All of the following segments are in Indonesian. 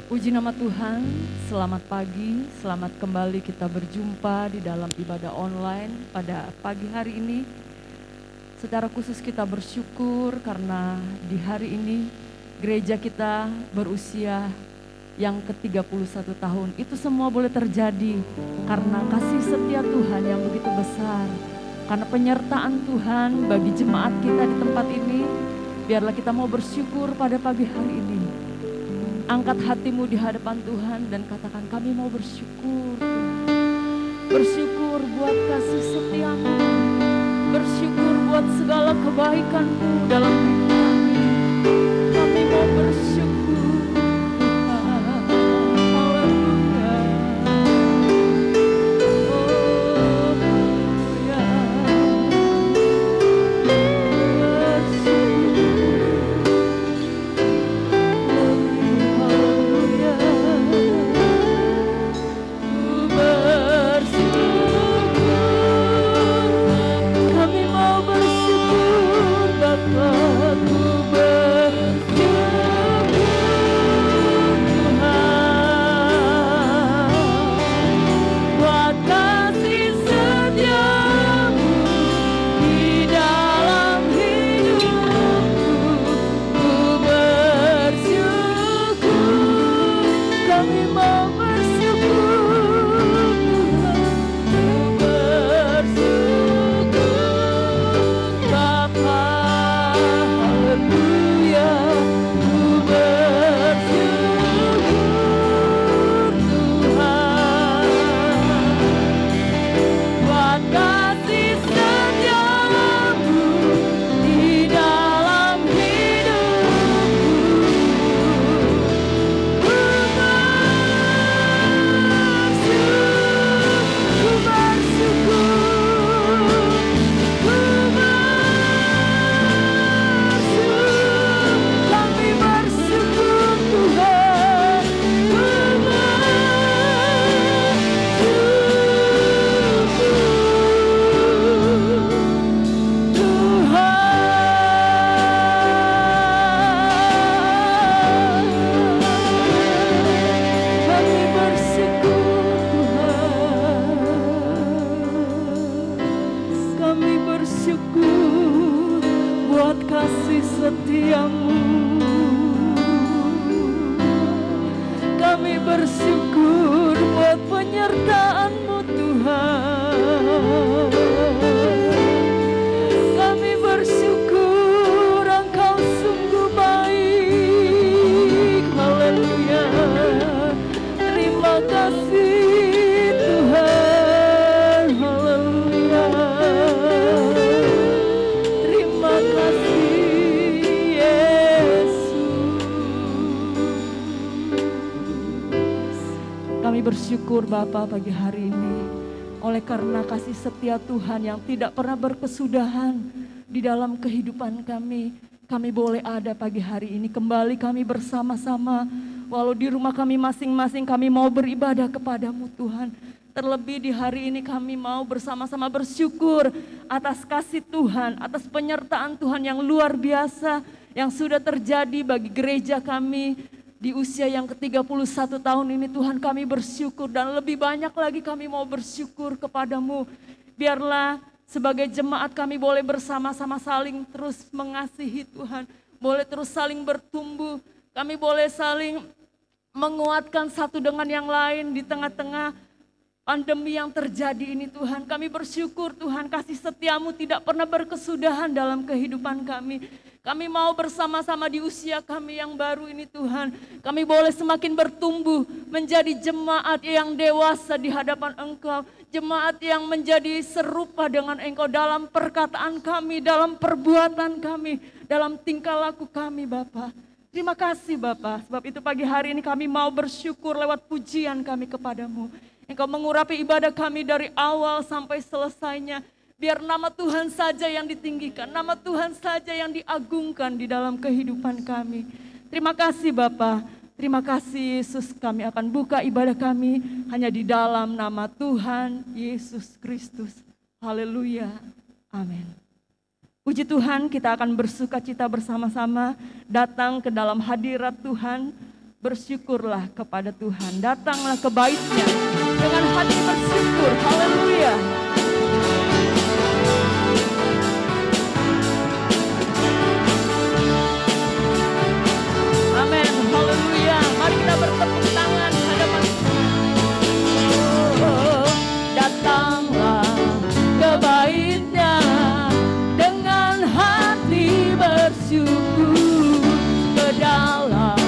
Puji nama Tuhan, selamat pagi, selamat kembali kita berjumpa di dalam ibadah online pada pagi hari ini. Secara khusus kita bersyukur karena di hari ini gereja kita berusia yang ke-31 tahun. Itu semua boleh terjadi karena kasih setia Tuhan yang begitu besar. Karena penyertaan Tuhan bagi jemaat kita di tempat ini, biarlah kita mau bersyukur pada pagi hari ini. Angkat hatimu di hadapan Tuhan dan katakan, kami mau bersyukur Tuhan. Bersyukur buat kasih setiamu, bersyukur buat segala kebaikan-Mu dalam hidup kami. Kami mau bersyukur Tuhan. Haleluya. Oh ya. Bersyukur Bapa pagi hari ini, oleh karena kasih setia Tuhan yang tidak pernah berkesudahan di dalam kehidupan kami. Kami boleh ada pagi hari ini, kembali kami bersama-sama. Walau di rumah kami masing-masing, kami mau beribadah kepadamu Tuhan. Terlebih di hari ini kami mau bersama-sama bersyukur atas kasih Tuhan, atas penyertaan Tuhan yang luar biasa yang sudah terjadi bagi gereja kami. Di usia yang ke-31 tahun ini Tuhan, kami bersyukur dan lebih banyak lagi kami mau bersyukur kepadamu. Biarlah sebagai jemaat kami boleh bersama-sama saling terus mengasihi Tuhan. Boleh terus saling bertumbuh. Kami boleh saling menguatkan satu dengan yang lain di tengah-tengah pandemi yang terjadi ini Tuhan. Kami bersyukur Tuhan, kasih setiamu tidak pernah berkesudahan dalam kehidupan kami. Kami mau bersama-sama di usia kami yang baru ini Tuhan. Kami boleh semakin bertumbuh menjadi jemaat yang dewasa di hadapan Engkau. Jemaat yang menjadi serupa dengan Engkau dalam perkataan kami, dalam perbuatan kami, dalam tingkah laku kami Bapa. Terima kasih Bapa, sebab itu pagi hari ini kami mau bersyukur lewat pujian kami kepadamu. Engkau mengurapi ibadah kami dari awal sampai selesainya. Biar nama Tuhan saja yang ditinggikan, nama Tuhan saja yang diagungkan di dalam kehidupan kami. Terima kasih Bapa, terima kasih Yesus, kami akan buka ibadah kami hanya di dalam nama Tuhan Yesus Kristus. Haleluya, amin. Puji Tuhan, kita akan bersuka cita bersama-sama datang ke dalam hadirat Tuhan Bersyukurlah kepada Tuhan, datanglah ke bait-Nya dengan hati bersyukur. Haleluya. Amin, haleluya. Mari kita bertepuk tangan hadapan datanglah ke bait-Nya dengan hati bersyukur, ke dalam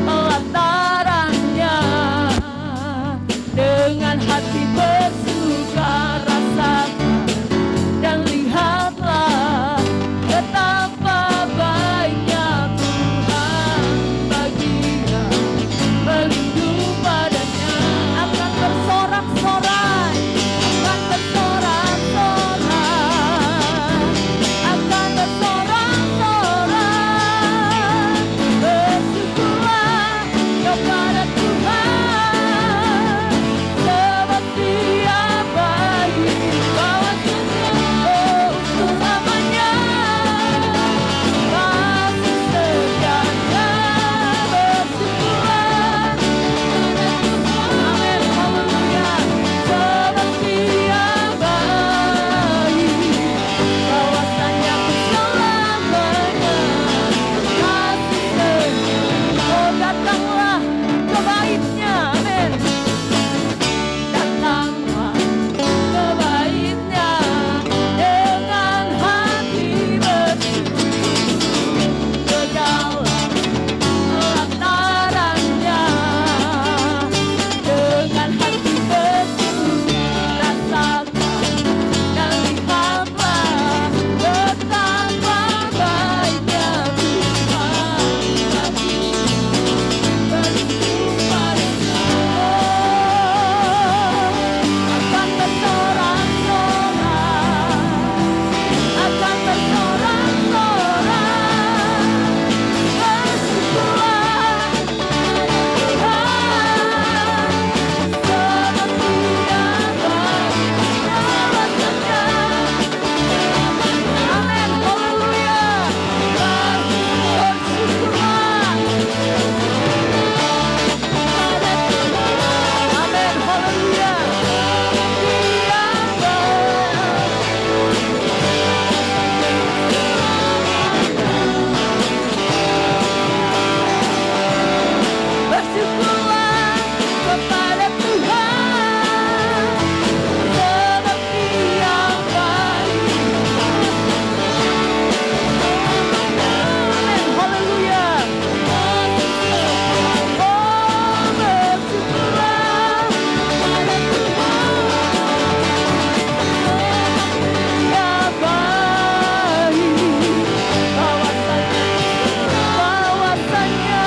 pelataran-Nya dengan hati bersuka rasakan dan lihatlah betapa baiknya Tuhan baginya, berlindung padanya akan bersorak-sorai, akan bersorak-sorai, akan bersorak-sorai. Bersyukurlah kepada Tuhan, sebab Dia baik, bahwasanya untuk selamanya kasih setianya. Bersyukurlah amin, haleluya, sebab Dia baik, bahwasanya keselamanya kasih setianya. Oh, datanglah ke bait-Nya, amin. Datanglah ke bait-Nya dengan hati bersyukur, ke dalam pelataran-Nya dengan hati bersyukur rasakan dan lihatlah betapa baiknya Tuhan bagimu, berlindung padanya. Akan bersorak-sorai, akan bersorak-sorai. Bersyukurlah Tuhan, sebab Dia baik, bahwasanya amin, haleluya. Bersyukurlah kepada Tuhan, amin, haleluya. Dia bersyukurlah kepada Tuhan, sebab Dia baik. Amin, haleluya. Oh, bersyukurlah kepada Tuhan, Dia baik, bahwasanya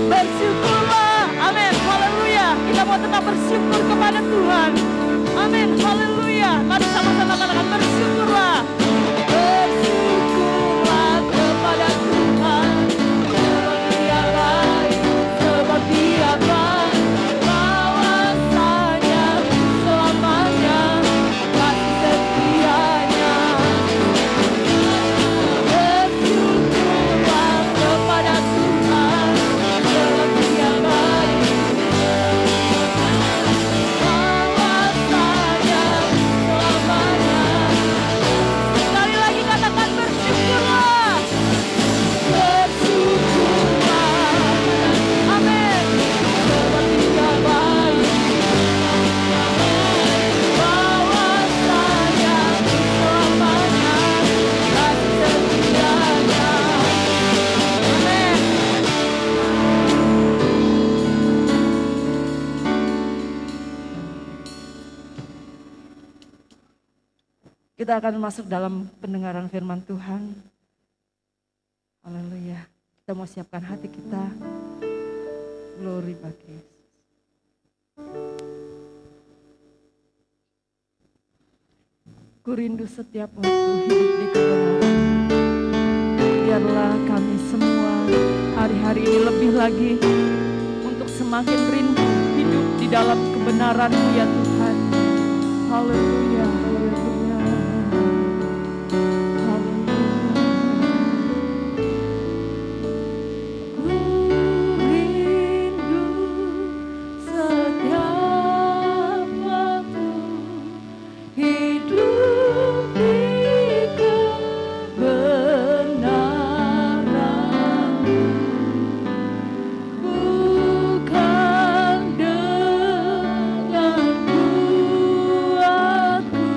bersyukurlah, amin, haleluya. Kita mau tetap bersyukur kepada Tuhan, amin, haleluya. Mari sama-sama katakan bersyukurlah. Bersyukurlah kepada Tuhan, sebab Dia baik, sebab Dia baik, bahwasanya selamanya kasih setianya. Bersyukurlah kepada Tuhan, sebab Dia baik, bahwasanya selamanya. Sekali lagi katakan bersyukurlah. Bersyukurlah, amin, sebab Dia baik, bahwasanya selamanya kasih setianya. Amin. Kita akan masuk dalam pendengaran firman Tuhan. Haleluya. Kita mau siapkan hati kita. Glory bagi Yesus. Ku rindu setiap waktu hidup di kebenaran. Biarlah kami semua hari-hari ini lebih lagi untuk semakin rindu hidup di dalam kebenaran-Mu ya Tuhan. Haleluya, haleluya, haleluya. Ku rindu setiap waktu hidup di kebenaran-Mu, bukan dengan kuatku,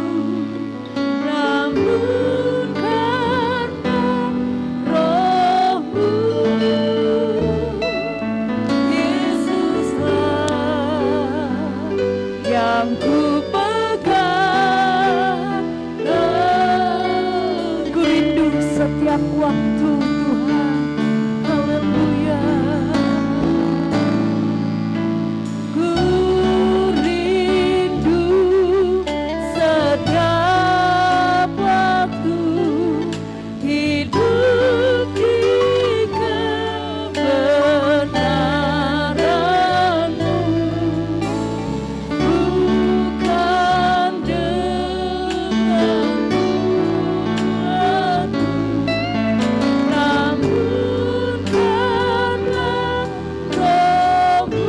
namun karena Roh-Mu. Yesuslah yang ku pegang, ku rindu setiap waktu Tuhan. Haleluya. Ku rindu setiap waktu hidup di kebenaran-Mu, bukan dengan kuatku, namun karena Roh-Mu.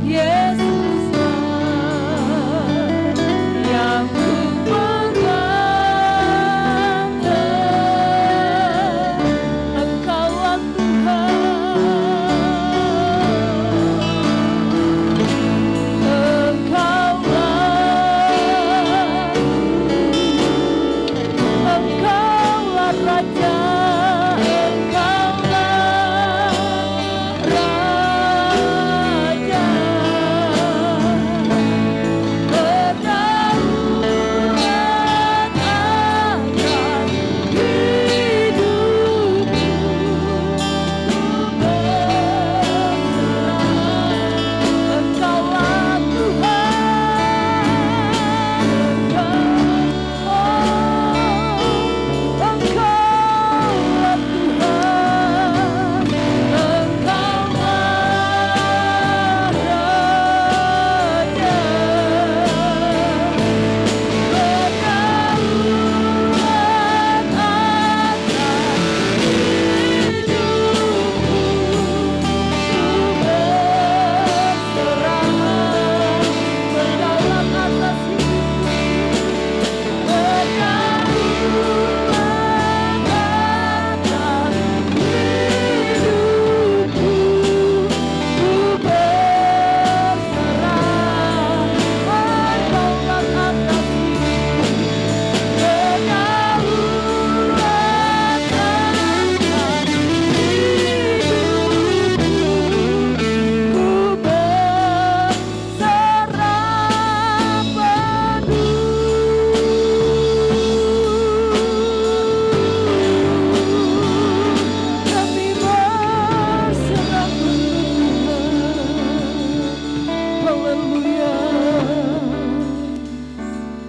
Yesuslah yang ku pegang, Engkaulah Tuhan, Engkaulah Raja, Engkaulah Raja. Berdaulat akan hidupku, Engkaulah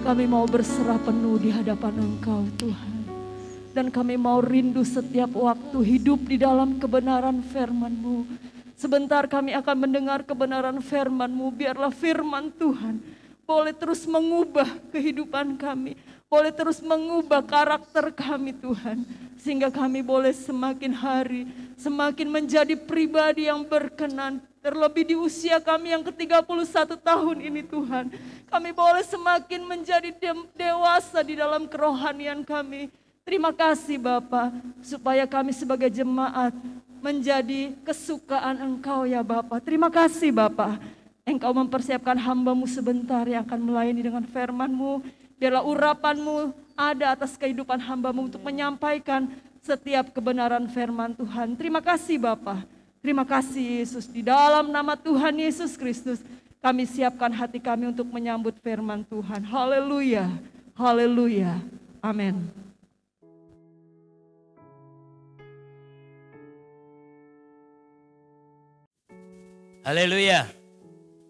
Kami mau berserah penuh di hadapan Engkau Tuhan. Dan kami mau rindu setiap waktu hidup di dalam kebenaran firman-Mu. Sebentar kami akan mendengar kebenaran firman-Mu. Biarlah firman Tuhan boleh terus mengubah kehidupan kami. Boleh terus mengubah karakter kami Tuhan. Sehingga kami boleh semakin hari semakin menjadi pribadi yang berkenan. Terlebih di usia kami yang ke-31 tahun ini Tuhan. Kami boleh semakin menjadi dewasa di dalam kerohanian kami. Terima kasih Bapa, supaya kami sebagai jemaat menjadi kesukaan Engkau ya Bapa. Terima kasih Bapa, Engkau mempersiapkan hamba-Mu sebentar yang akan melayani dengan firman-Mu. Biarlah urapan-Mu ada atas kehidupan hamba-Mu untuk menyampaikan setiap kebenaran firman Tuhan. Terima kasih Bapa. Terima kasih Yesus, di dalam nama Tuhan Yesus Kristus kami siapkan hati kami untuk menyambut firman Tuhan. Haleluya, haleluya, amin. Haleluya,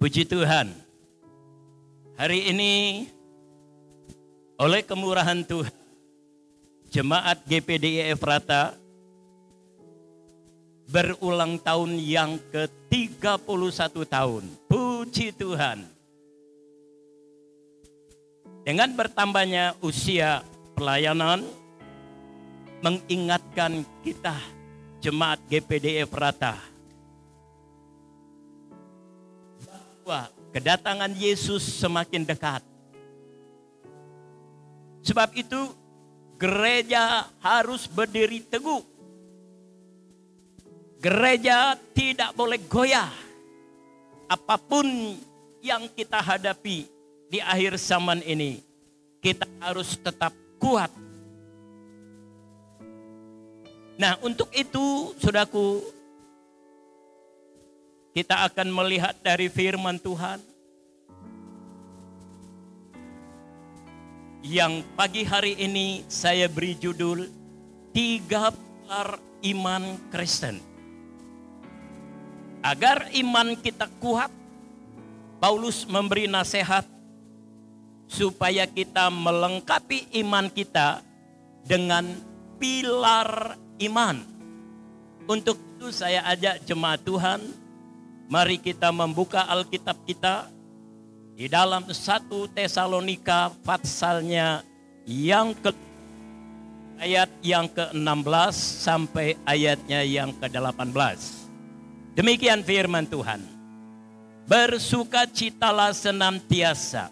puji Tuhan. Hari ini oleh kemurahan Tuhan, Jemaat GPDI Efrata berulang tahun yang ke-31 tahun. Puji Tuhan. Dengan bertambahnya usia pelayanan, mengingatkan kita jemaat GPDF Rata bahwa kedatangan Yesus semakin dekat. Sebab itu gereja harus berdiri teguh. Gereja tidak boleh goyah. Apapun yang kita hadapi di akhir zaman ini, kita harus tetap kuat. Nah, untuk itu, saudaraku, kita akan melihat dari firman Tuhan yang pagi hari ini saya beri judul 3 pilar iman Kristen. Agar iman kita kuat, Paulus memberi nasihat supaya kita melengkapi iman kita dengan pilar iman. Untuk itu saya ajak jemaat Tuhan, mari kita membuka Alkitab kita di dalam 1 Tesalonika pasalnya yang ayat yang ke-16 sampai ayatnya yang ke-18. Demikian firman Tuhan. Bersukacitalah senantiasa,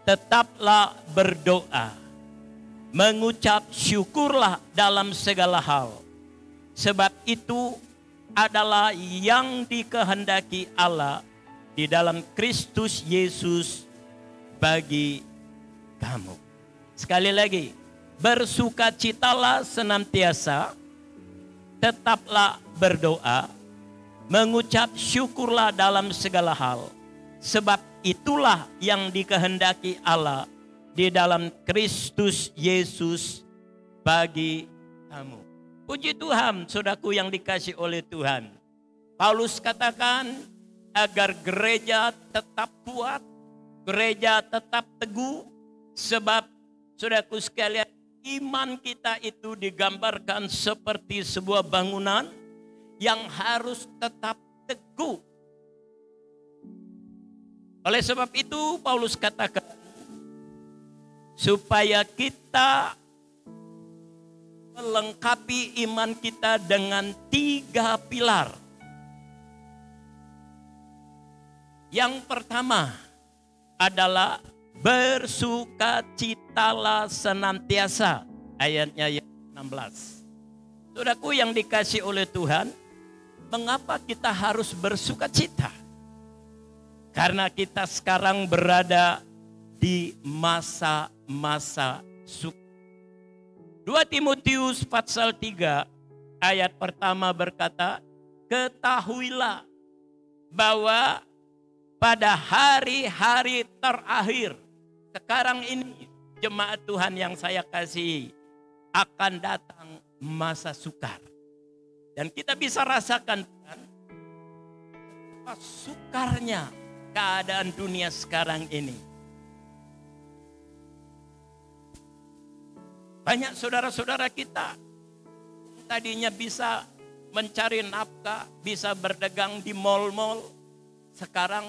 tetaplah berdoa, mengucap syukurlah dalam segala hal, sebab itu adalah yang dikehendaki Allah di dalam Kristus Yesus bagi kamu. Sekali lagi, bersukacitalah senantiasa, tetaplah berdoa, mengucap syukurlah dalam segala hal, sebab itulah yang dikehendaki Allah di dalam Kristus Yesus bagi kamu. Puji Tuhan, saudaraku yang dikasihi oleh Tuhan. Paulus katakan agar gereja tetap kuat, gereja tetap teguh, sebab saudaraku sekalian, iman kita itu digambarkan seperti sebuah bangunan yang harus tetap teguh. Oleh sebab itu Paulus katakan supaya kita melengkapi iman kita dengan 3 pilar. Yang pertama adalah bersukacitalah senantiasa, ayatnya yang 16. Saudaraku yang dikasihi oleh Tuhan, mengapa kita harus bersukacita? Karena kita sekarang berada di masa-masa suka. 2 Timotius pasal 3 ayat pertama berkata, ketahuilah bahwa pada hari-hari terakhir, sekarang ini jemaat Tuhan yang saya kasihi, akan datang masa sukar. Dan kita bisa rasakan kan, betapa sukarnya keadaan dunia sekarang ini. Banyak saudara-saudara kita tadinya bisa mencari nafkah, bisa berdagang di mal-mal, sekarang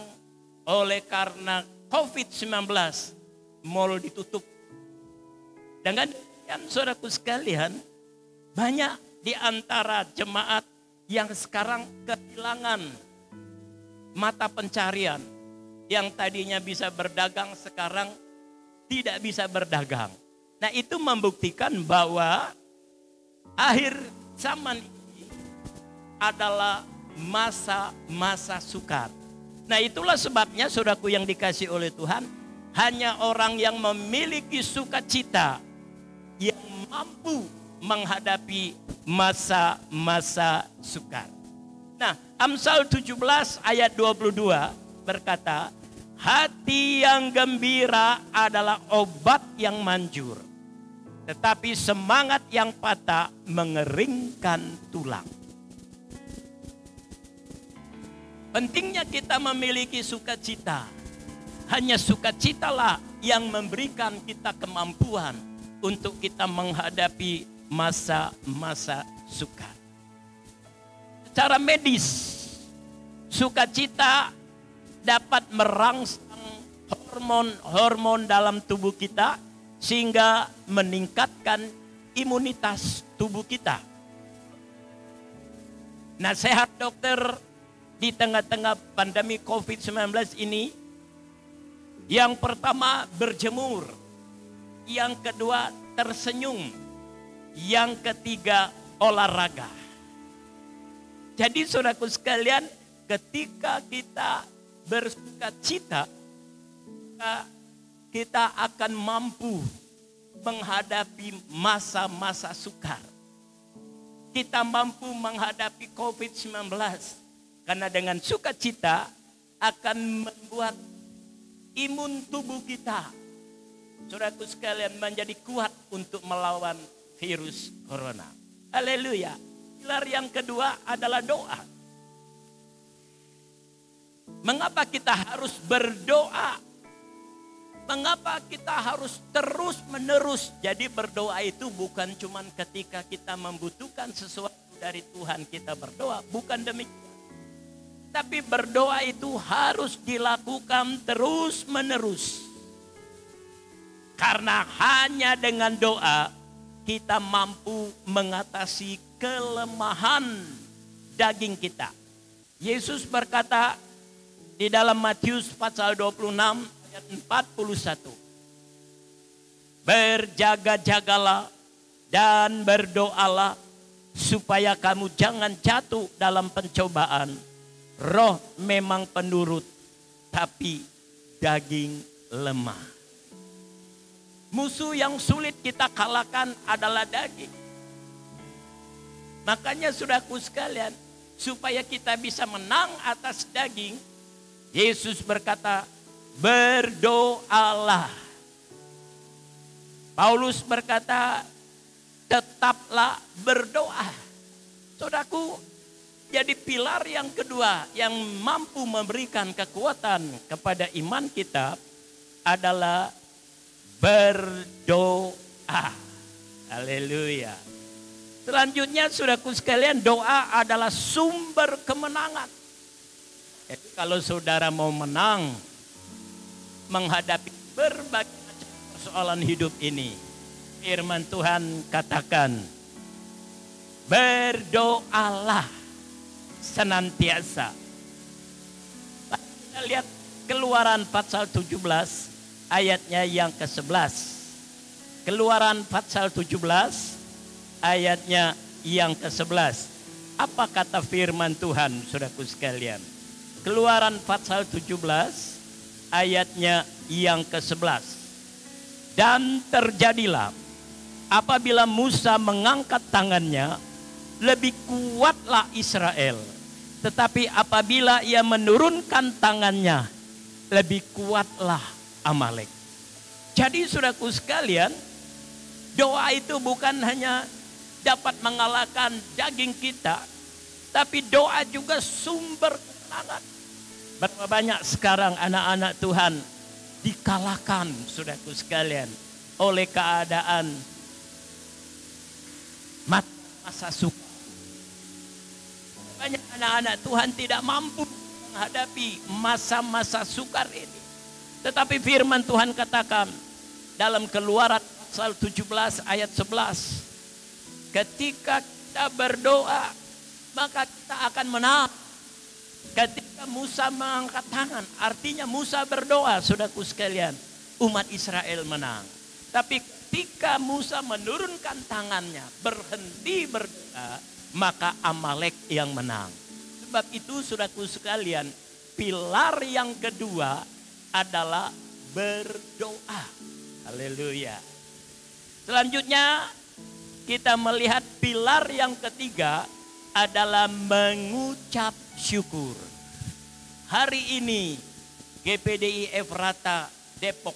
oleh karena COVID-19 mal ditutup. Dengan saudaraku sekalian, banyak di antara jemaat yang sekarang kehilangan mata pencarian. Yang tadinya bisa berdagang sekarang tidak bisa berdagang. Nah, itu membuktikan bahwa akhir zaman ini adalah masa-masa sukar. Nah, itulah sebabnya saudaraku yang dikasihi oleh Tuhan, hanya orang yang memiliki sukacita yang mampu menghadapi masa-masa sukar. Nah, Amsal 17 ayat 22 berkata, hati yang gembira adalah obat yang manjur, tetapi semangat yang patah mengeringkan tulang. Pentingnya kita memiliki sukacita. Hanya sukacitalah yang memberikan kita kemampuan untuk kita menghadapi masa-masa sukar. secara medis, sukacita dapat merangsang hormon-hormon dalam tubuh kita sehingga meningkatkan imunitas tubuh kita. Nasihat dokter di tengah-tengah pandemi COVID-19 ini, yang pertama berjemur, yang kedua tersenyum, yang ketiga olahraga. Jadi saudaraku sekalian, ketika kita bersukacita, kita akan mampu menghadapi masa-masa sukar. Kita mampu menghadapi COVID-19 karena dengan sukacita akan membuat imun tubuh kita, saudaraku sekalian, menjadi kuat untuk melawan virus corona. Haleluya. Pilar yang kedua adalah doa. Mengapa kita harus berdoa? Mengapa kita harus terus menerus? Jadi berdoa itu bukan cuma ketika kita membutuhkan sesuatu dari Tuhan kita berdoa. Bukan demikian. Tapi berdoa itu harus dilakukan terus menerus. Karena hanya dengan doa kita mampu mengatasi kelemahan daging kita. Yesus berkata di dalam Matius pasal 26 ayat 41. Berjaga-jagalah dan berdoalah supaya kamu jangan jatuh dalam pencobaan. Roh memang penurut, tapi daging lemah. Musuh yang sulit kita kalahkan adalah daging. Makanya saudaraku sekalian, supaya kita bisa menang atas daging, Yesus berkata, berdoalah. Paulus berkata, tetaplah berdoa. Saudaraku, jadi pilar yang kedua yang mampu memberikan kekuatan kepada iman kita adalah berdoa. Haleluya. Selanjutnya saudaraku sekalian, doa adalah sumber kemenangan. Jadi kalau saudara mau menang menghadapi berbagai macam persoalan hidup ini, firman Tuhan katakan, berdoalah senantiasa. Kita lihat Keluaran pasal 17 ayatnya yang ke-11. Keluaran pasal 17 ayatnya yang ke-11. Apa kata firman Tuhan, saudaraku sekalian? Keluaran pasal 17 ayatnya yang ke-11. Dan terjadilah apabila Musa mengangkat tangannya, lebih kuatlah Israel. Tetapi apabila ia menurunkan tangannya, lebih kuatlah Amalek. Jadi saudaraku sekalian, doa itu bukan hanya dapat mengalahkan daging kita, tapi doa juga sumber kemenangan. Berapa banyak sekarang anak-anak Tuhan dikalahkan, saudaraku sekalian, oleh keadaan masa sukar. Banyak anak-anak Tuhan tidak mampu menghadapi masa-masa sukar ini. Tetapi firman Tuhan katakan dalam Keluaran pasal 17 ayat 11. Ketika kita berdoa, maka kita akan menang. Ketika Musa mengangkat tangan, artinya Musa berdoa, saudaraku sekalian, umat Israel menang. Tapi ketika Musa menurunkan tangannya, berhenti berdoa, maka Amalek yang menang. Sebab itu saudaraku sekalian, pilar yang kedua adalah berdoa. Haleluya. Selanjutnya kita melihat pilar yang ketiga adalah mengucap syukur. Hari ini GPDI Efrata Depok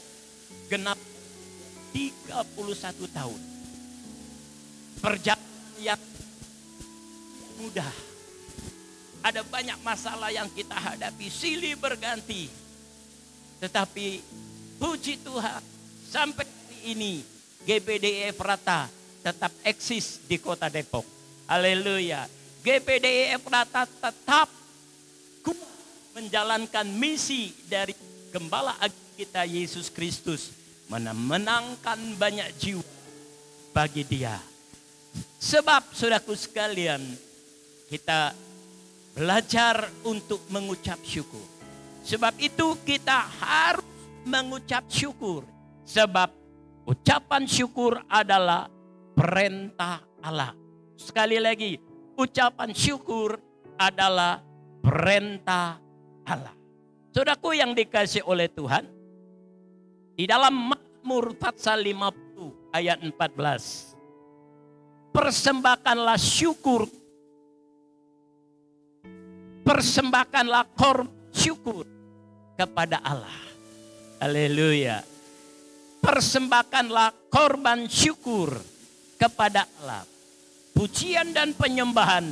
genap 31 tahun. Perjalanan yang mudah. Ada banyak masalah yang kita hadapi, silih berganti. Tetapi puji Tuhan, sampai hari ini GPDI Efrata tetap eksis di kota Depok. Haleluya. GPD Efrata tetap kuat menjalankan misi dari Gembala Agung kita Yesus Kristus, menangkan banyak jiwa bagi Dia. Sebab saudaraku sekalian, kita belajar untuk mengucap syukur. Sebab itu kita harus mengucap syukur. Sebab ucapan syukur adalah perintah Allah. Sekali lagi, ucapan syukur adalah perintah Allah. Saudaraku yang dikasihi oleh Tuhan, di dalam Mazmur pasal 50 ayat 14. Persembahkanlah syukur. Persembahkanlah korban syukur kepada Allah. Haleluya. Persembahkanlah korban syukur kepada Allah. Pujian dan penyembahan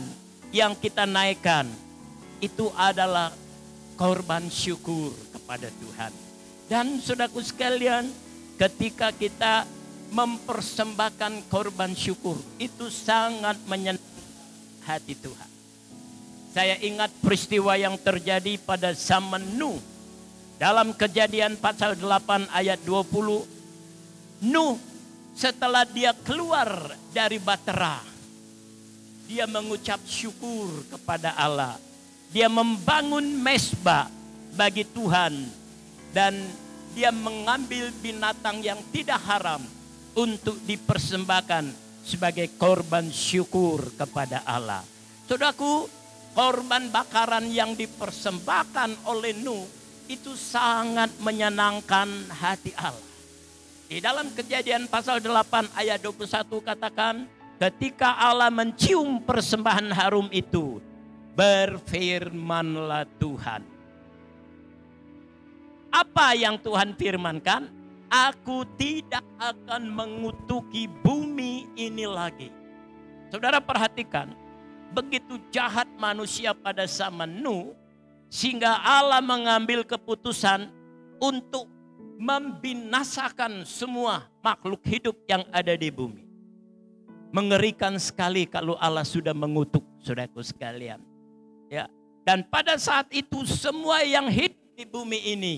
yang kita naikkan itu adalah korban syukur kepada Tuhan. Dan saudaraku sekalian, ketika kita mempersembahkan korban syukur, itu sangat menyenangkan hati Tuhan. Saya ingat peristiwa yang terjadi pada zaman Nuh. Dalam Kejadian pasal 8 ayat 20, Nuh setelah dia keluar dari Bahtera, dia mengucap syukur kepada Allah. Dia membangun mezbah bagi Tuhan dan dia mengambil binatang yang tidak haram untuk dipersembahkan sebagai korban syukur kepada Allah. Saudaraku, korban bakaran yang dipersembahkan oleh Nuh itu sangat menyenangkan hati Allah. Di dalam Kejadian pasal 8 ayat 21 katakan, ketika Allah mencium persembahan harum itu, berfirmanlah Tuhan. Apa yang Tuhan firmankan? Aku tidak akan mengutuki bumi ini lagi. Saudara perhatikan, begitu jahat manusia pada zaman Nuh, sehingga Allah mengambil keputusan untuk membinasakan semua makhluk hidup yang ada di bumi. Mengerikan sekali kalau Allah sudah mengutuk, saudaraku sekalian. Ya, dan pada saat itu semua yang hidup di bumi ini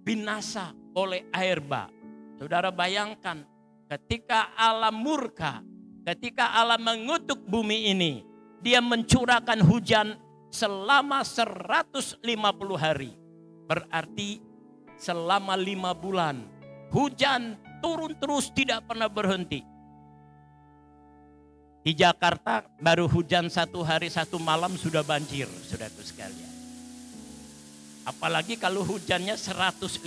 binasa oleh air bah. Saudara bayangkan, ketika Allah murka, ketika Allah mengutuk bumi ini, Dia mencurahkan hujan selama 150 hari. Berarti selama 5 bulan hujan turun terus tidak pernah berhenti. Di Jakarta baru hujan 1 hari 1 malam sudah banjir, saudaraku sekalian. Apalagi kalau hujannya 150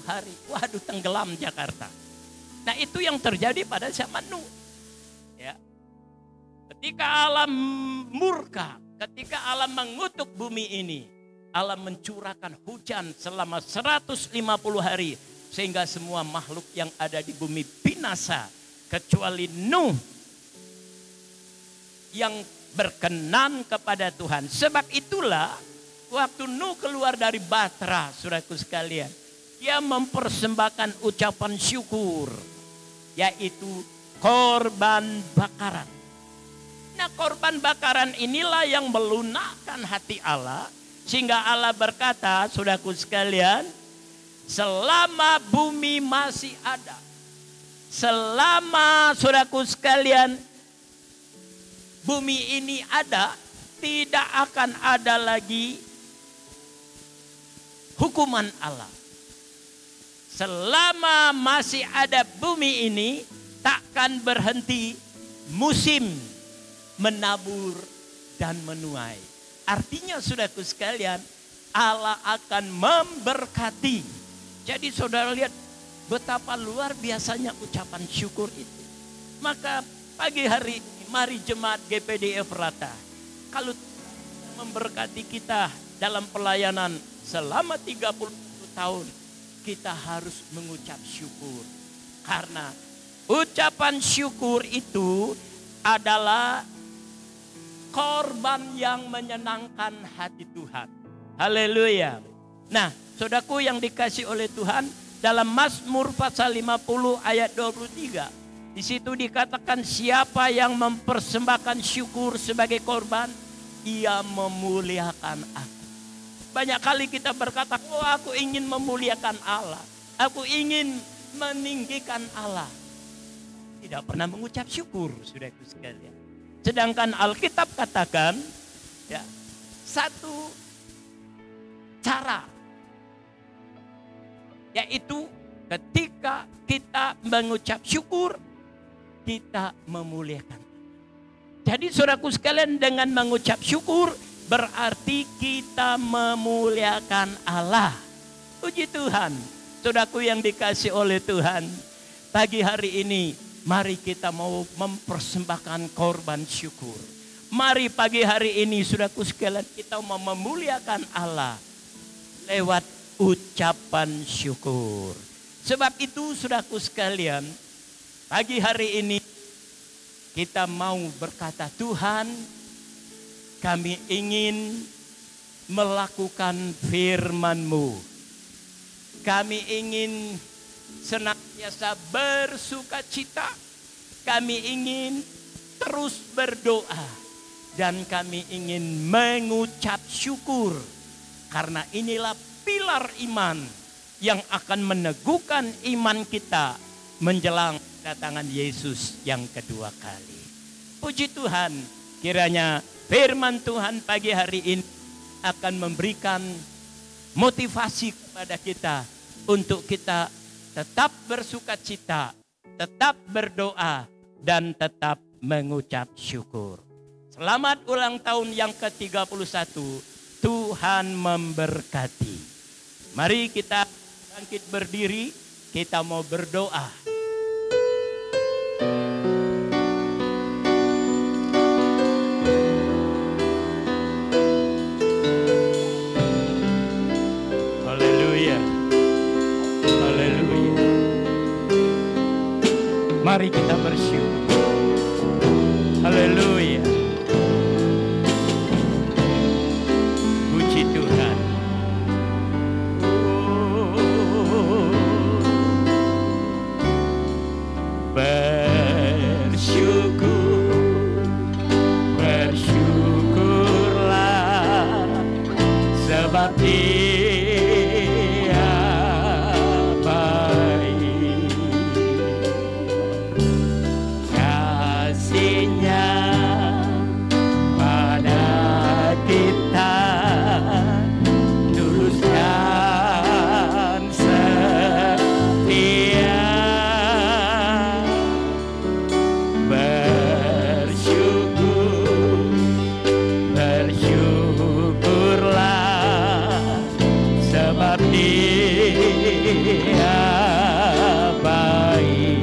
hari. Waduh, tenggelam Jakarta. Nah, itu yang terjadi pada zaman Nuh. Ya. Ketika Allah murka, ketika Allah mengutuk bumi ini, Allah mencurahkan hujan selama 150 hari. Sehingga semua makhluk yang ada di bumi binasa. Kecuali Nuh yang berkenan kepada Tuhan. Sebab itulah waktu Nuh keluar dari Bahtera, saudaraku sekalian, dia mempersembahkan ucapan syukur, yaitu korban bakaran. Nah, korban bakaran inilah yang melunakkan hati Allah, sehingga Allah berkata, saudaraku sekalian, selama bumi masih ada, selama saudaraku sekalian bumi ini ada, tidak akan ada lagi hukuman Allah. Selama masih ada bumi ini, takkan berhenti musim menabur dan menuai. Artinya saudaraku sekalian, Allah akan memberkati. Jadi saudara lihat betapa luar biasanya ucapan syukur itu. Maka pagi hari ini mari jemaat GPD Efrata, kalau memberkati kita dalam pelayanan selama 30 tahun, kita harus mengucap syukur. Karena ucapan syukur itu adalah korban yang menyenangkan hati Tuhan. Haleluya. Nah, saudaraku yang dikasihi oleh Tuhan, dalam Mazmur pasal 50 ayat 23, Di situ dikatakan siapa yang mempersembahkan syukur sebagai korban, ia memuliakan aku. Banyak kali kita berkata, oh aku ingin memuliakan Allah. Aku ingin meninggikan Allah. Tidak pernah mengucap syukur, saudaraku sekalian. Sedangkan Alkitab katakan, ya, satu cara, yaitu ketika kita mengucap syukur, kita memuliakan. Jadi saudaraku sekalian, dengan mengucap syukur berarti kita memuliakan Allah. Puji Tuhan. Saudaraku yang dikasih oleh Tuhan, pagi hari ini mari kita mau mempersembahkan korban syukur. Mari pagi hari ini saudaraku sekalian kita mau memuliakan Allah lewat ucapan syukur. Sebab itu saudaraku sekalian, pagi hari ini kita mau berkata, Tuhan, kami ingin melakukan firman-Mu. Kami ingin senantiasa bersuka cita. Kami ingin terus berdoa. Dan kami ingin mengucap syukur. Karena inilah pilar iman yang akan meneguhkan iman kita menjelang kedatangan Yesus yang kedua kali. Puji Tuhan, kiranya firman Tuhan pagi hari ini akan memberikan motivasi kepada kita untuk kita tetap bersuka cita, tetap berdoa, dan tetap mengucap syukur. Selamat ulang tahun yang ke-31. Tuhan memberkati. Mari kita bangkit berdiri, kita mau berdoa. Mari kita bersyukur. Haleluya. Puji Tuhan. Bersyukurlah sebab Dia baik. Kasih-Nya pada kita tulus dan setia. Bersyukurlah sebab Dia baik.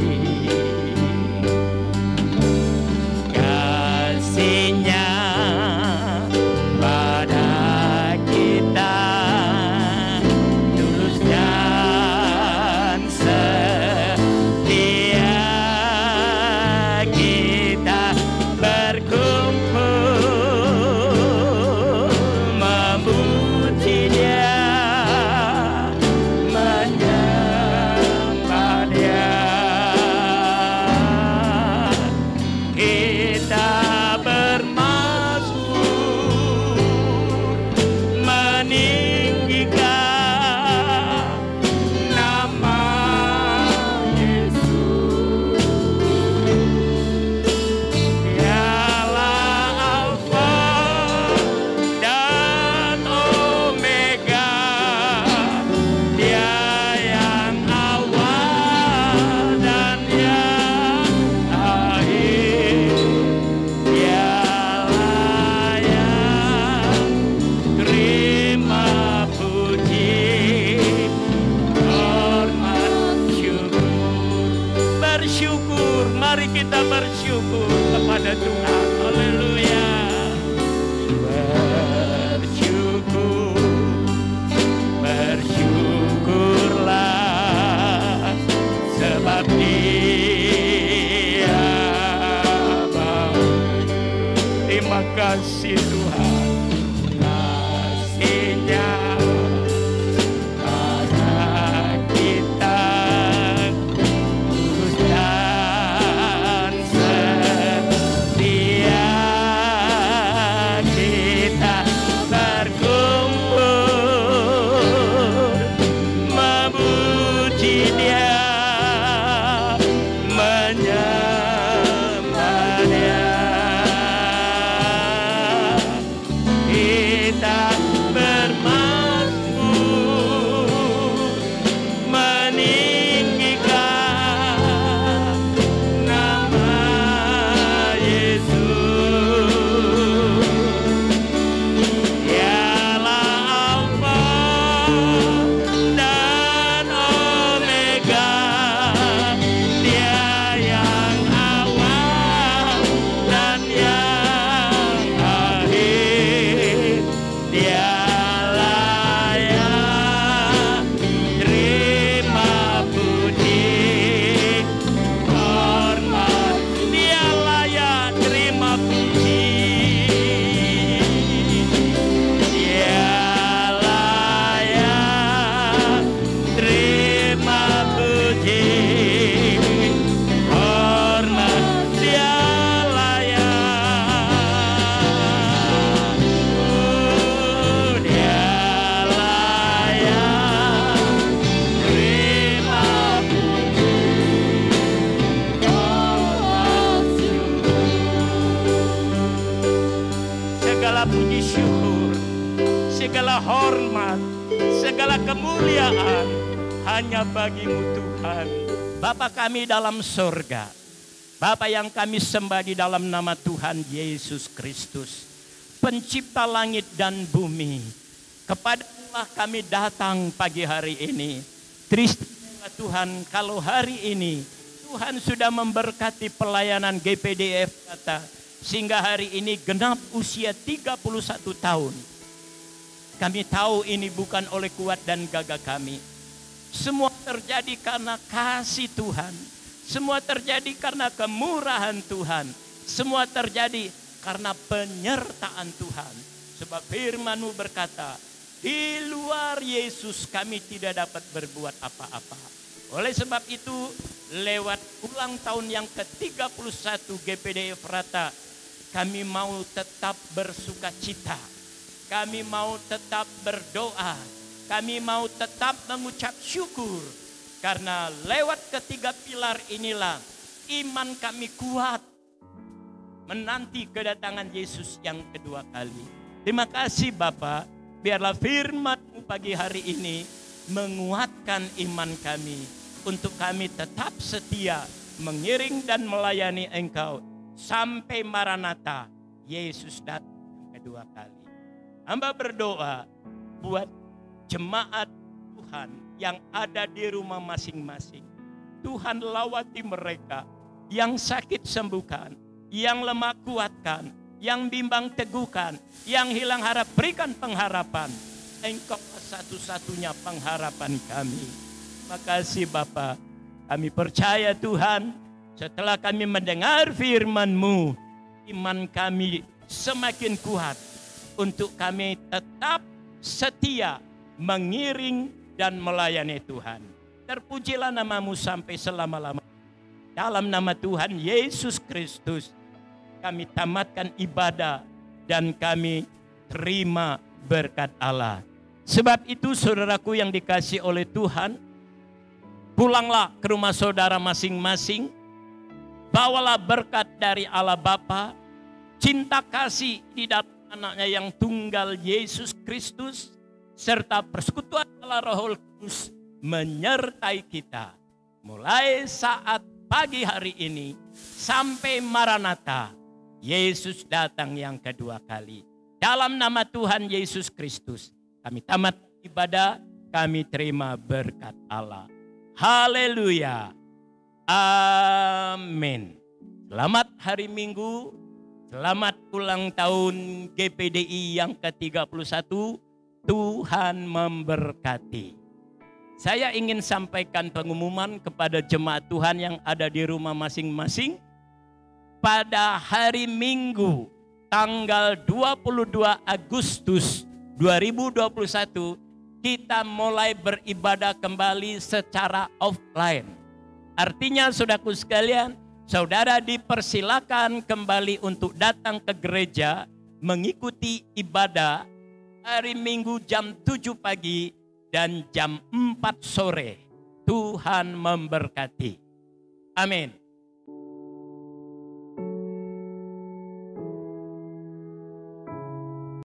Kasih-Nya pada kita tulus dan setia. Kita berkumpul memuji Dia, menyembah Dia. Kita bermazmur meninggikan nama Yesus. Dialah Alfa dan Omega, Dia yang awal dan yang akhir. Dialah yang terima puji, hormat, syukur. Bersyukur, mari kita bersyukur kepada Tuhan. Haleluya. Bersyukurlah sebab Dia baik. Terima kasih Tuhan. Kasih-Nya pada kita tulus dan segala puji syukur, segala hormat, segala kemuliaan hanya bagi-Mu Tuhan. Bapa kami dalam surga, Bapa yang kami sembah di dalam nama Tuhan Yesus Kristus, pencipta langit dan bumi, kepada-Mu kami datang pagi hari ini. Trista Tuhan kalau hari ini Tuhan sudah memberkati pelayanan GPDF kata, sehingga hari ini genap usia 31 tahun. Kami tahu ini bukan oleh kuat dan gagah kami. Semua terjadi karena kasih Tuhan. Semua terjadi karena kemurahan Tuhan. Semua terjadi karena penyertaan Tuhan. Sebab firman-Mu berkata, di luar Yesus kami tidak dapat berbuat apa-apa. Oleh sebab itu, lewat ulang tahun yang ke-31 GPD Efrata, kami mau tetap bersuka cita. Kami mau tetap berdoa. Kami mau tetap mengucap syukur. Karena lewat ketiga pilar inilah iman kami kuat menanti kedatangan Yesus yang kedua kali. Terima kasih Bapa, biarlah firman-Mu pagi hari ini menguatkan iman kami untuk kami tetap setia mengiring dan melayani Engkau sampai Maranatha, Yesus datang kedua kali. Hamba berdoa buat jemaat Tuhan yang ada di rumah masing-masing. Tuhan lawati mereka, yang sakit sembuhkan, yang lemah kuatkan, yang bimbang teguhkan, yang hilang harap berikan pengharapan. Engkau satu-satunya pengharapan kami. Makasih Bapa, kami percaya Tuhan, setelah kami mendengar firman-Mu, iman kami semakin kuat untuk kami tetap setia mengiring dan melayani Tuhan. Terpujilah nama-Mu sampai selama-lamanya. Dalam nama Tuhan Yesus Kristus, kami tamatkan ibadah dan kami terima berkat Allah. Sebab itu saudaraku yang dikasihi oleh Tuhan, pulanglah ke rumah saudara masing-masing. Bawalah berkat dari Allah Bapa, cinta kasih di dalam anaknya yang tunggal Yesus Kristus, serta persekutuan Allah Roh Kudus menyertai kita. Mulai saat pagi hari ini sampai Maranatha, Yesus datang yang kedua kali. Dalam nama Tuhan Yesus Kristus, kami tamat ibadah, kami terima berkat Allah. Haleluya. Amin. Selamat hari Minggu. Selamat ulang tahun GPDI yang ke-31. Tuhan memberkati. Saya ingin sampaikan pengumuman kepada jemaat Tuhan yang ada di rumah masing-masing. Pada hari Minggu tanggal 22 Agustus 2021 kita mulai beribadah kembali secara offline. Artinya saudaraku sekalian, saudara dipersilakan kembali untuk datang ke gereja mengikuti ibadah hari Minggu jam 7 pagi dan jam 4 sore. Tuhan memberkati. Amin.